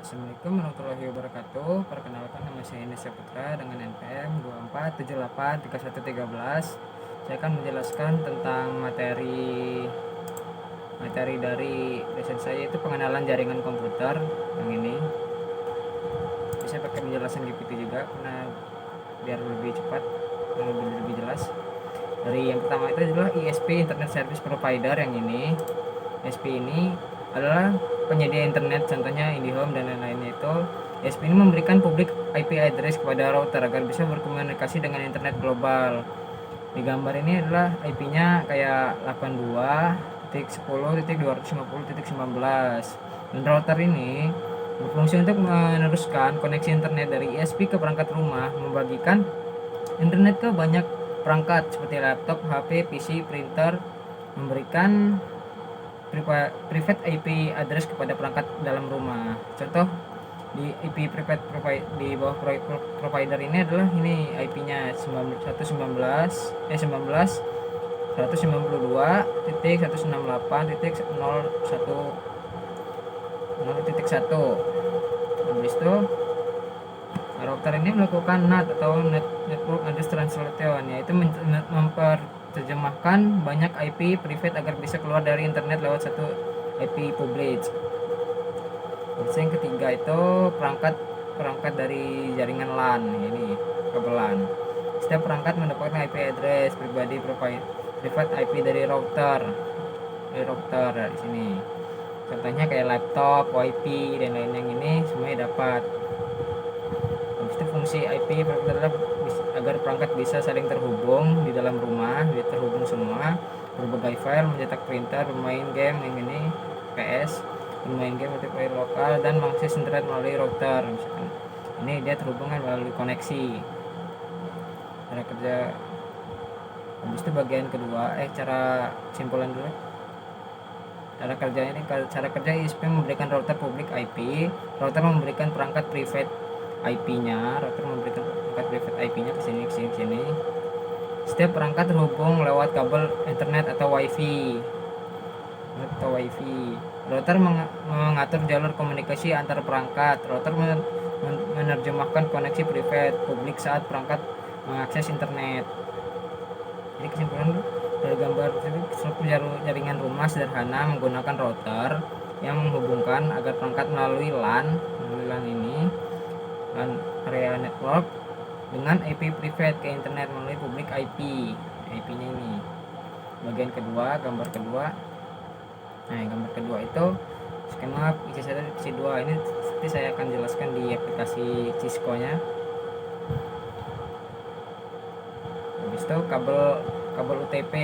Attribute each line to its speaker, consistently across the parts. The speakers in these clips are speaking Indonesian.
Speaker 1: Assalamualaikum warahmatullahi wabarakatuh. Perkenalkan, nama saya Indonesia Putra dengan NPM 24783113. Saya akan menjelaskan tentang materi dari dosen saya, itu pengenalan jaringan komputer yang ini. Bisa pakai penjelasan GPT juga karena biar lebih cepat dan lebih jelas. Dari yang pertama itu adalah ISP, Internet Service Provider. Yang ini ISP ini adalah penyedia internet, contohnya IndiHome dan lain-lainnya. Itu ISP ini memberikan public IP address kepada router agar bisa berkomunikasi dengan internet global. Di gambar ini adalah IP-nya kayak 82.10.250.19. Dan router ini berfungsi untuk meneruskan koneksi internet dari ISP ke perangkat rumah, membagikan internet ke banyak perangkat seperti laptop, HP, PC, printer, memberikan private IP address kepada perangkat dalam rumah. Contoh di IP private di bawah provider ini adalah ini IP-nya 19.192.168.0.1. Habis itu router ini melakukan NAT atau Network Address Translation, yaitu memperterjemahkan banyak IP private agar bisa keluar dari internet lewat satu IP public. Terus yang ketiga itu perangkat dari jaringan LAN, ini kabel LAN. Setiap perangkat mendapatkan IP address pribadi private IP dari router di sini. Contohnya kayak laptop, WiFi dan lain yang ini semuanya dapat. Habis itu fungsi IP adalah agar perangkat bisa saling terhubung di dalam rumah, terhubung semua, berbagai file, mencetak printer, bermain game yang ini PS, bermain game multiplayer lokal, dan mengakses internet melalui router. Misalkan ini dia terhubungan melalui koneksi. Cara kerja. Habis itu bagian kedua, cara simpulan dulu. Cara kerja ISP memberikan router public IP, router memberikan perangkat private IP-nya, ke sini. Setiap perangkat terhubung lewat kabel internet atau WiFi. Router mengatur jalur komunikasi antar perangkat. Router menerjemahkan koneksi private publik saat perangkat mengakses internet. Jadi kesimpulan dari gambar ini, struktur jaringan rumah sederhana menggunakan router yang menghubungkan agar perangkat melalui LAN ini, LAN area network, dengan IP private ke internet melalui public IP-nya ini. Bagian kedua, gambar kedua. Nah, gambar kedua itu skema IC1 dan IC2. Ini nanti saya akan jelaskan di aplikasi Cisco-nya. Habis itu kabel UTP.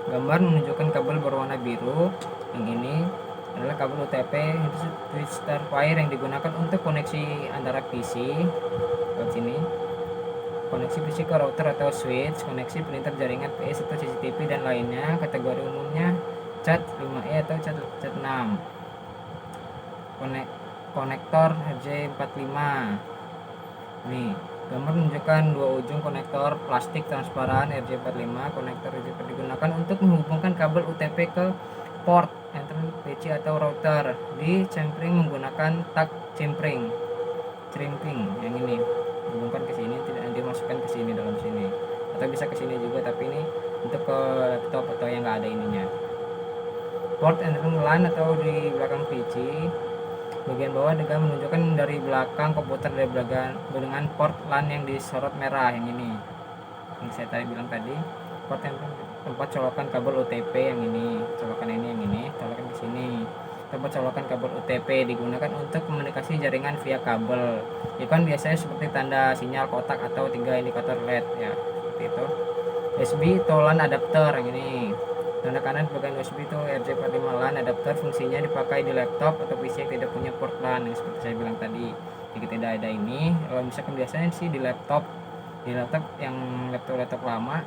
Speaker 1: Gambar menunjukkan kabel berwarna biru. Yang ini adalah kabel UTP, twisted wire, yang digunakan untuk koneksi antara PC ke sini, koneksi PC ke router atau switch, koneksi printer, jaringan PS atau CCTV dan lainnya. Kategori umumnya Cat 5E atau Cat 6. Konektor RJ45. Nih, gambar menunjukkan dua ujung konektor plastik transparan RJ45. Konektor RJ45 digunakan untuk menghubungkan kabel UTP ke port internet PC atau router. Di cempring menggunakan tag cempring yang ini hubungkan ke sini, tidak dimasukkan ke sini, dalam sini, atau bisa ke sini juga, tapi ini untuk ke laptop atau yang nggak ada ininya. Port internet LAN atau di belakang PC. Bagian bawah juga menunjukkan dari belakang komputer dengan port LAN yang disorot merah yang ini. Yang saya tadi bilang tadi, port tempat colokan kabel UTP yang ini, colokan ke sini. Tempat colokan kabel UTP digunakan untuk komunikasi jaringan via kabel. Ikon biasanya seperti tanda sinyal kotak atau 3 indikator LED ya, seperti itu. USB atau LAN adapter yang ini. Tanda kanan bagian USB itu RJ45 LAN adapter, fungsinya dipakai di laptop atau PC yang tidak punya port LAN, yang seperti saya bilang tadi. Jika tidak ada ini, kalau misalkan biasanya sih di laptop yang laptop lama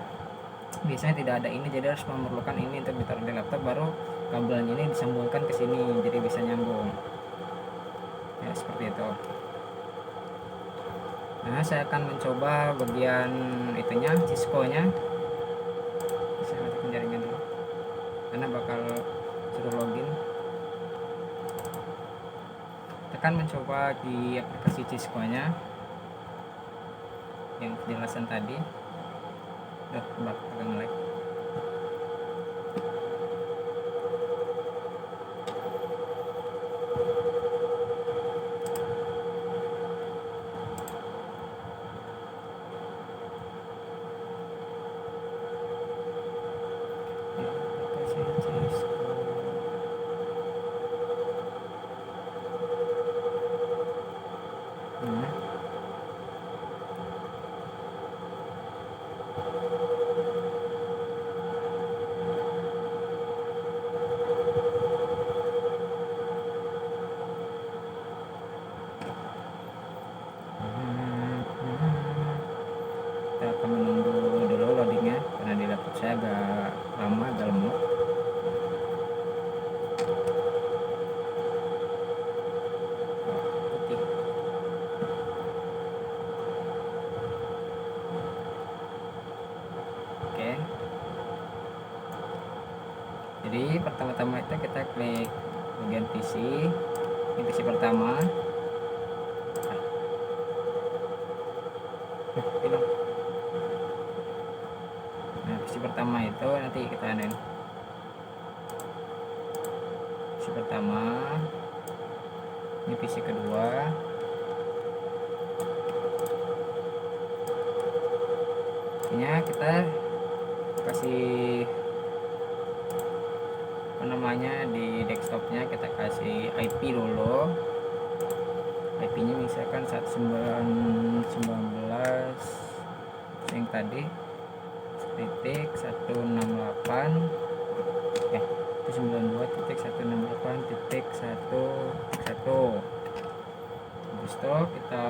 Speaker 1: biasanya tidak ada ini, jadi harus memerlukan ini untuk ditaruh di laptop, baru kabelnya ini disambungkan ke sini jadi bisa nyambung ya, seperti itu. Nah, saya akan mencoba bagian itunya, Cisco-nya. Saya matikan jaringan dulu karena bakal suruh login. akan mencoba di aplikasi Cisco-nya yang penjelasan tadi. Agak nge-lag. Kita akan menunggu dulu loadingnya karena di laptop saya agak lama, agak lemot. Putih. Oke, jadi pertama-tama itu kita klik bagian PC. Ini PC pertama. Hilang. Nah, PC pertama itu nanti kita anen. PC pertama, ini PC kedua, ini kita kasih apa namanya, di desktopnya kita kasih IP dulu. IP nya misalkan 119 yang tadi titik 168 192.168.1.1. Habis itu kita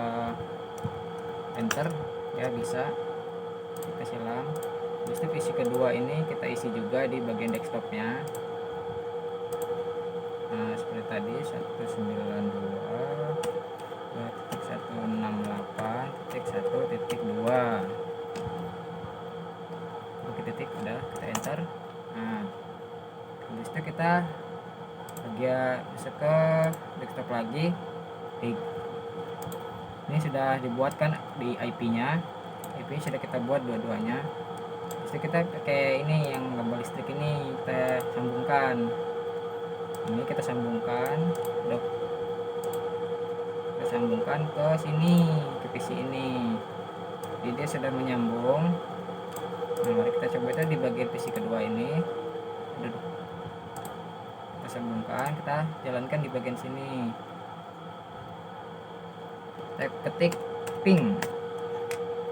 Speaker 1: enter ya, bisa kita silang. Habis itu PC kedua ini kita isi juga di bagian desktopnya. Nah, seperti tadi 192.168.1.2 titik, udah kita enter. Nah, habis itu kita bagian masuk ke desktop lagi. Ini sudah dibuatkan di IP-nya. IP sudah kita buat dua-duanya. Habis itu kita pakai ini yang kabel listrik ini kita sambungkan. Ini kita sambungkan, kita sambungkan ke sini, ke PC ini. Jadi dia sudah menyambung. Nah, mari kita coba itu di bagian PC kedua ini. Kita sambungkan, kita jalankan di bagian sini. Kita ketik ping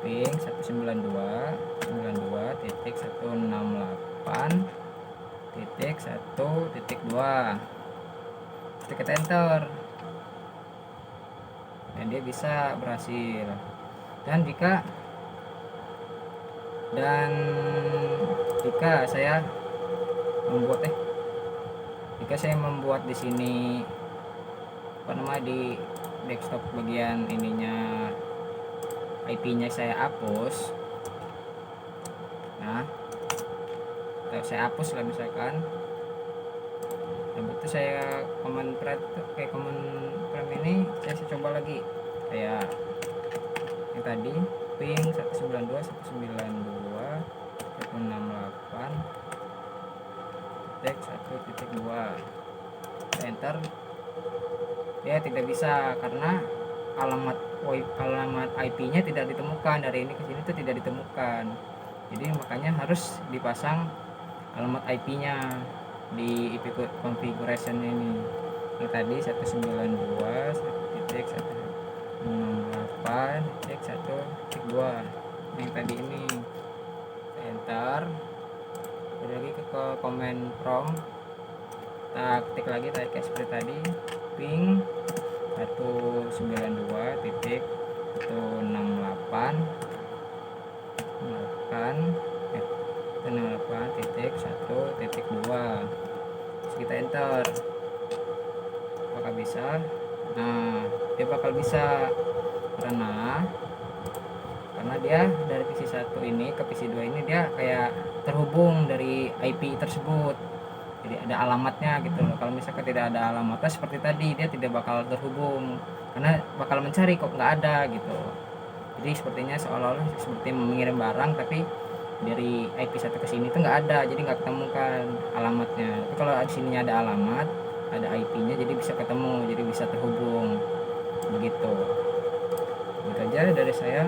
Speaker 1: 192.168.1.2. Kita enter dan dia bisa berhasil. Dan jika saya membuat di sini apa namanya, di desktop bagian ininya IP-nya saya hapus. Nah, saya hapus lah misalkan. Nah, itu saya command prompt ini saya coba lagi kayak yang tadi ping 192.168.1.2. Enter. Ya tidak bisa karena alamat IP-nya tidak ditemukan, dari ini ke sini itu tidak ditemukan. Jadi makanya harus dipasang alamat IP-nya di IP configuration ini. Yang tadi 192.168.1.2. Yang tadi ini enter. Udah lagi ke command prompt, kita ketik lagi kayak seperti tadi ping 192.168.1.2. Terus kita enter. Apakah bisa? Nah, dia bakal bisa karena dia dari PC 1 ini ke PC 2 ini dia kayak terhubung dari IP tersebut. jadi ada alamatnya gitu loh. Kalau misalkan tidak ada alamatnya seperti tadi, dia tidak bakal terhubung karena bakal mencari kok nggak ada gitu. Jadi sepertinya seolah-olah seperti mengirim barang tapi dari IP satu ke sini tuh nggak ada, jadi nggak ketemukan alamatnya. Tapi kalau di sininya ada alamat, ada IP-nya, jadi bisa ketemu, jadi bisa terhubung begitu. Itu aja dari saya.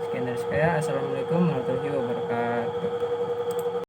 Speaker 1: Sekian dari saya. Assalamualaikum warahmatullahi wabarakatuh.